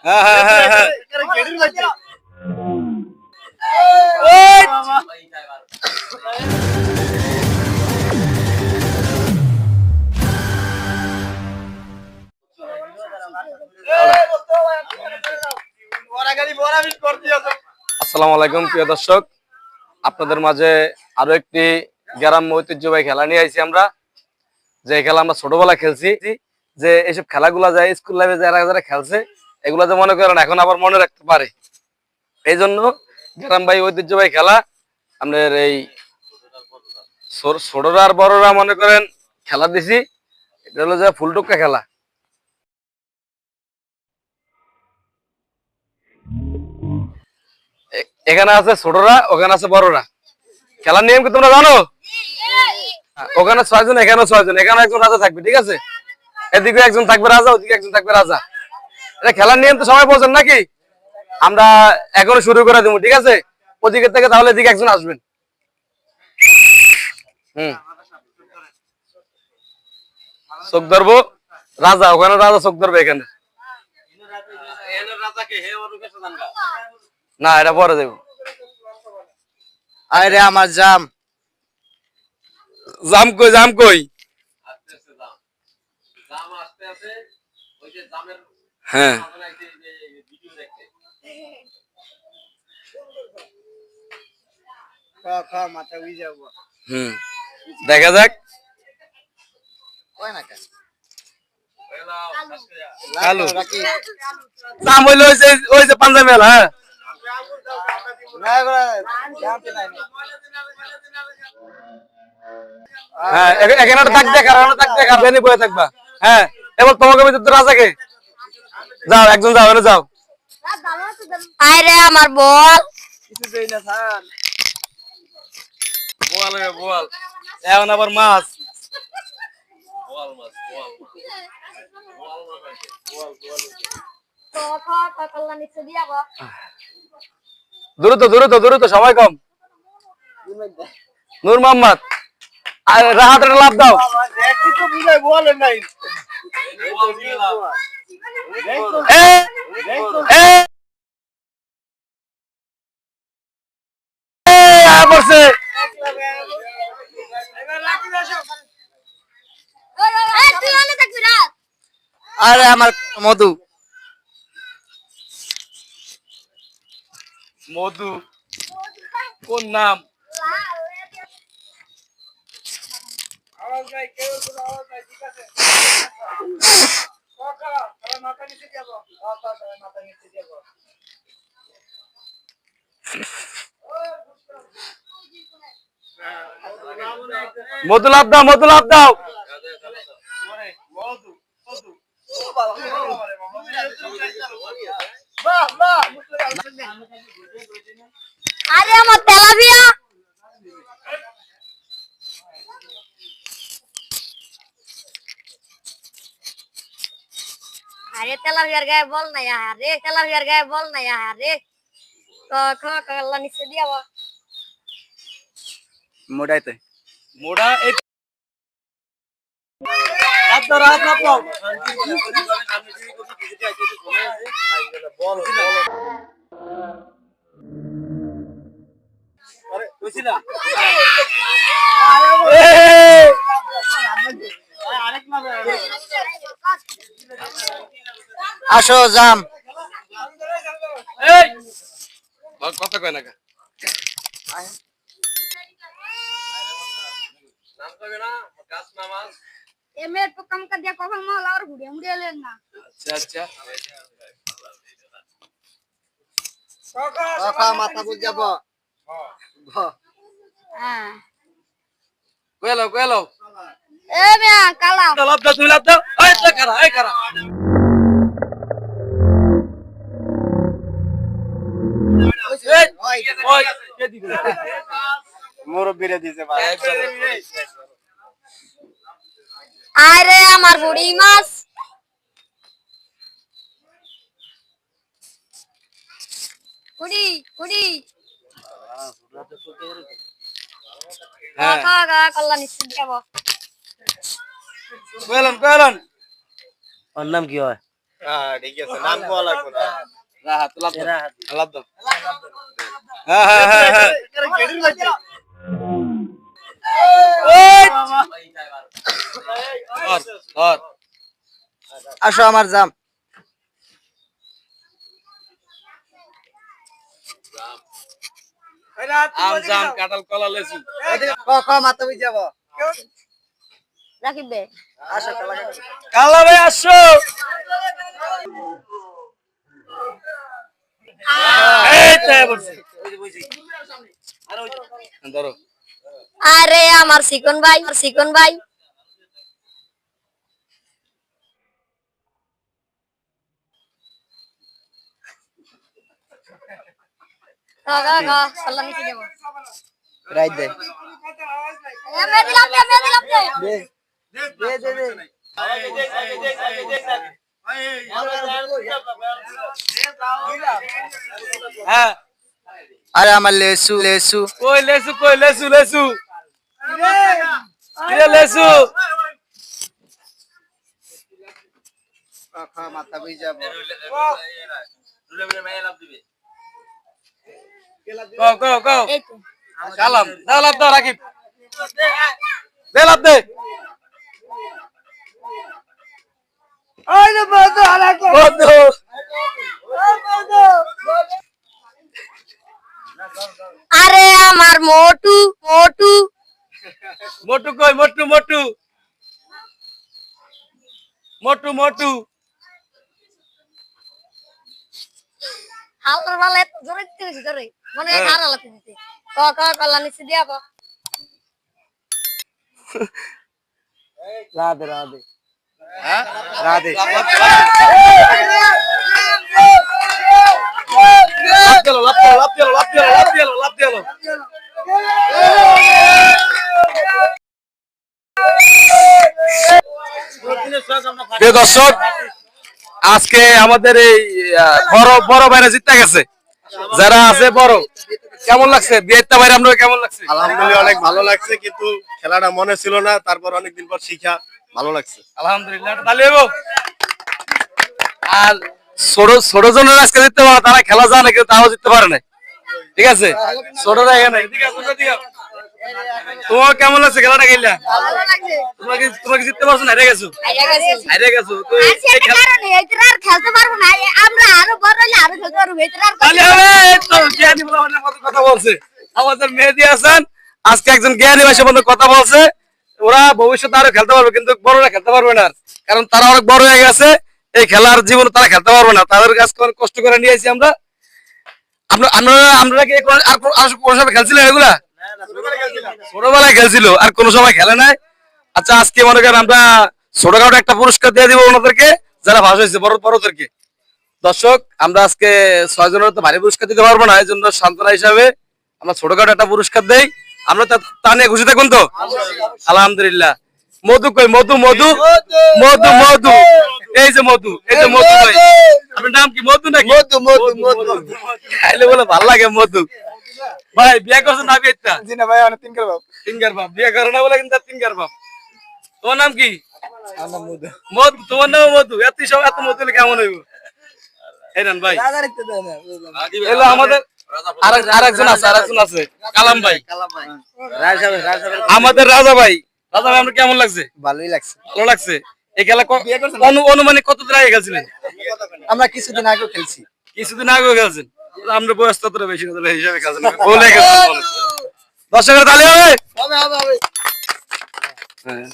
হ্যাঁ হ্যাঁ হ্যাঁ হ্যাঁ আসসালামু আলাইকুম প্রিয় দর্শক, আপনাদের মাঝে আরো একটি গ্রাম্য ঐতিহ্যবাহী খেলা নিয়ে আইছি আমরা। যে খেলা আমরা ছোটবেলায় খেলছি, যে এইসব খেলাগুলা যায় স্কুল লাইফে যারা যারা খেলছে এগুলা যে মনে করেন এখন আবার মনে রাখতে পারে। এই জন্য গ্রামবাহী ঐতিহ্যবাহী খেলা আমাদের এই ছোটরা আর বড়রা মনে করেন খেলা দিছি। এটা হলো যে ফুলটুক্কা খেলা। এখানে আছে ছোটরা, ওখানে আছে বড়রা। খেলার নিয়ম কি তোমরা জানো? ওখানে 6 জন, এখানেও 6 জন, এখানে একজন রাজা থাকবে, ঠিক আছে? এদিকে একজন থাকবে রাজা, ওদিকে একজন থাকবে রাজা। এটা খেলার নিয়ম তো সবাই বোঝেন নাকি? আমরা এখনো শুরু করে দেবো, ঠিক আছে? ওদিকে থেকে তাহলে এদিকে একজন আসবেন। চোখ ধরবো রাজা, ওখানে রাজা চোখ ধরবে এখানে। না, এটা পরে দেবো। আরে আমার জাম জাম কই, জাম কই? হ্যাঁ, দেখা যাক। জাম হইলো ওই যে পাঞ্জাবি মেলা। হ্যাঁ, এখানে একটা দাগ দেখা, দাগ দেখা, বেনি বয়ে থাকবা। হ্যাঁ, এবার তোমাকে ভিতর রাজাকে যাও, একজন যাও, এনে যাও। আরে আমার বল বোয়াল বোয়াল, এখন আবার মাছ। দ্রুত দ্রুত দ্রুত, সময় কম। নূর মোহাম্মদ, রাহাত লাভ দাও। আরে আমার মধু মধু কোন নাম? মধু লাভ দাও, মধু লাভ দাও। আরে আমার তেলাপিয়া আরে তেলাপিয়ার গায়ে বল নাই আরে তেলাপিয়ার গায়ে বল নাই আরে ক আল্লাহ নিচে দিয়াবো মোড়াইতে মোড়া এই লাভ দাও, রাত লাভ দাও। আসো জাম কথা কয় না। এমএ তো কাম কা দিয়া কখন মাল আর ঘুরিয়ে মুড়িয়ে লেন না আচ্ছা আচ্ছা, কাকা মাথা বুঝ যাব হ্যাঁ কইলো কইলো। এ মিয়া কালা লাভ দাও, তুমি লাভ দাও। এই তো কারা, এই কারা। ওই কে দিবে? মুরব্বিরে দিছে ভাই আরে আমার বুড়ি মাছ কুড়ি কুড়ি কল্লা নিশ্চিত যাবো কইলেন কইলেন। ওর নাম কি হয়? হ্যাঁ ঠিক আছে নাম কোয়া লাগবে না রাহাত লাভ দাও লাভ দাও হ্যাঁ হ্যাঁ হ্যাঁ হ্যাঁ ধর ধর আসো আমার জাম আম জাম কাঁঠাল কলা লেচু ক মাথা বুঝ যাব রাকিব বে আসো খেলা কালা ভাই আসো এই তো বলছি ধরো আরে আমার চিকন ভাই কল্লা নিচে দেবো রাইট দে মে দিলাম দে দে হ্যাঁ আরে আমার লেসু কই লেচু লেচু কিরে লেচু মাথা বুঝ যাব কও এই তো কালাম দাও লাভ দাও রাকিব দে লাভ দে বন্ধু আরে আমার মোটু মোটু কই মোটু হালকার ভালো এত জোরে দিতে গেছি জোরে মনে হয় আর হালাতে দিতে কল্লা নিচে দিয়া ক রাধে হ্যাঁ রাধে লাভ দিলো প্রিয় দর্শক আজকে আমাদের এই বড় বাইরে জিতে গেছে যারা আছে বড় কেমন লাগছে বিয়েটা বাইরে আমরা কেমন লাগছে আলহামদুলিল্লাহ অনেক ভালো লাগছে কিন্তু খেলাটা মনে ছিল না তারপর অনেকদিন পর শিখা ভালো লাগছে আলহামদুলিল্লাহ তাহলে আর ছোট জনের আজকে জিততে পারে তারা খেলা জানে কিন্তু তাও জিততে পারে না ঠিক আছে ছোটরা এখানে তোমার কেমন লাগছে খেলাটা খেললা ভালো লাগছে তোমাকে জিততে পারছো না হেরে গেছো হেরে গেছো তো এই খেলা কারণে এইটার আর খেলতে পারবো না আমরা আরো বড় হলে আরো খেলতে পারবো এইটার আর তাহলে হবে এই তো জ্ঞানী বলে আমাদের মতো কথা বলছে আমাদের মেহেদী হাসান আজকে একজন জ্ঞানী ভাষা বন্ধু কথা বলছে ওরা ভবিষ্যতে আরো খেলতে পারবে কিন্তু বড়রা খেলতে পারবে না কারণ তারা অনেক বড় হয়ে গেছে এই খেলার জীবনে তারা খেলতে পারবে না তাদের কাছে অনেক কষ্ট করে নিয়েছি আমরা আমরা কি আর কোন সময় খেলছিলাম এগুলা ছোটবেলায় খেলছিল আর কোন সময় খেলে নাই আচ্ছা আজকে মনে করেন আমরা ছোটখাটো একটা পুরস্কার দিয়ে দিব ওনাদেরকে যারা ভালো হয়েছে বড়দেরকে দর্শক আমরা আজকে 6 জনের তো ভারী পুরস্কার দিতে পারবো না এই জন্য সান্ত্বনা হিসাবে আমরা ছোটখাটো একটা পুরস্কার দেই আমরা তা নিয়ে খুশি থাকুন তো আলহামদুলিল্লাহ মধু কই মধু এই যে মধু ভাই আপনার নাম কি মধু নাকি মধু খাইলে বলে ভালো লাগে মধু ভাই বিয়ে করছো না বিয়েটা জি না ভাই অনেক তিনকার বাপ বিয়ে করে না বলে কিন্তু তিনকার বাপ তোমার নাম কি আমার মধু মধু তোমার নাম মধু এত মধু হলে কেমন হইব এই নেন ভাই রাজা রাখতে দেয় না এলো আমাদের আরেকজন আছে কালাম ভাই রাজা আমাদের রাজা ভাই আমরা কেমন লাগছে ভালোই লাগছে ভালো লাগছে এই খেলা অনুমানিক কত দিন আগে খেলছিলেন আমরা কিছুদিন আগে খেলছি কিছুদিন আগে খেলছেন আমরা বয়স ততটা বেশি না তাহলে হিসাবে খেলছেন বলে গেছেন দর্শকের তালি হবে হবে হ্যাঁ